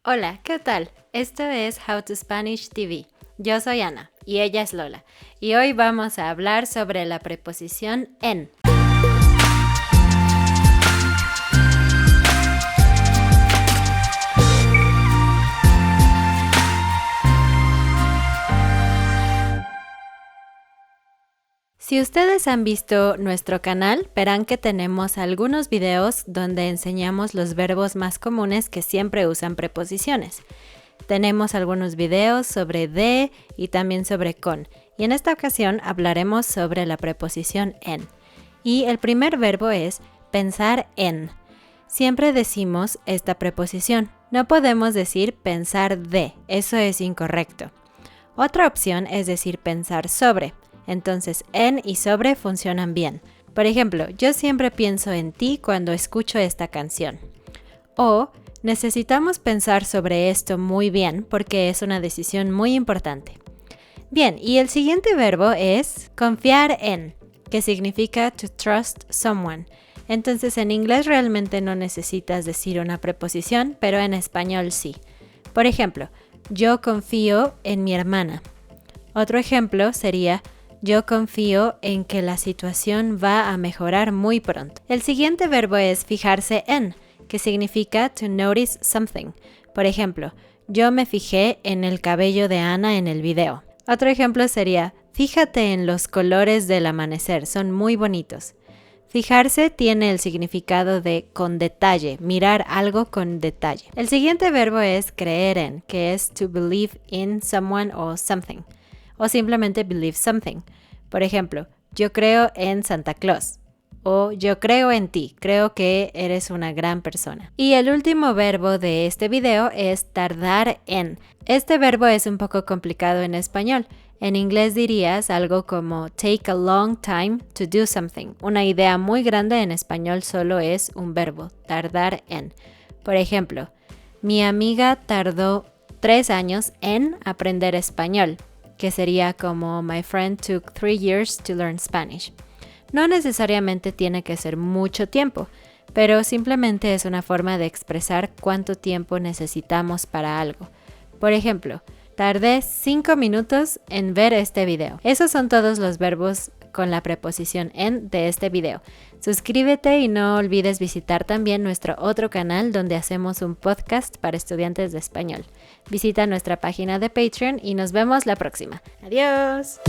Hola, ¿qué tal? Esto es How to Spanish TV. Yo soy Ana y ella es Lola. Y hoy vamos a hablar sobre la preposición en. Si ustedes han visto nuestro canal, verán que tenemos algunos videos donde enseñamos los verbos más comunes que siempre usan preposiciones. Tenemos algunos videos sobre de y también sobre con. Y en esta ocasión hablaremos sobre la preposición en. Y el primer verbo es pensar en. Siempre decimos esta preposición. No podemos decir pensar de. Eso es incorrecto. Otra opción es decir pensar sobre. Entonces, en y sobre funcionan bien. Por ejemplo, yo siempre pienso en ti cuando escucho esta canción. O necesitamos pensar sobre esto muy bien porque es una decisión muy importante. Bien, y el siguiente verbo es confiar en, que significa to trust someone. Entonces, en inglés realmente no necesitas decir una preposición, pero en español sí. Por ejemplo, yo confío en mi hermana. Otro ejemplo sería yo confío en que la situación va a mejorar muy pronto. El siguiente verbo es fijarse en, que significa to notice something. Por ejemplo, yo me fijé en el cabello de Ana en el video. Otro ejemplo sería, fíjate en los colores del amanecer, son muy bonitos. Fijarse tiene el significado de con detalle, mirar algo con detalle. El siguiente verbo es creer en, que es to believe in someone or something. O simplemente believe something. Por ejemplo, yo creo en Santa Claus. O yo creo en ti, creo que eres una gran persona. Y el último verbo de este video es tardar en. Este verbo es un poco complicado en español. En inglés dirías algo como take a long time to do something. Una idea muy grande en español solo es un verbo, tardar en. Por ejemplo, mi amiga tardó 3 años en aprender español, que sería como my friend took 3 years to learn Spanish. No necesariamente tiene que ser mucho tiempo, pero simplemente es una forma de expresar cuánto tiempo necesitamos para algo. Por ejemplo, tardé 5 minutos en ver este video. Esos son todos los verbos con la preposición en de este video. Suscríbete y no olvides visitar también nuestro otro canal donde hacemos un podcast para estudiantes de español. Visita nuestra página de Patreon y nos vemos la próxima. ¡Adiós!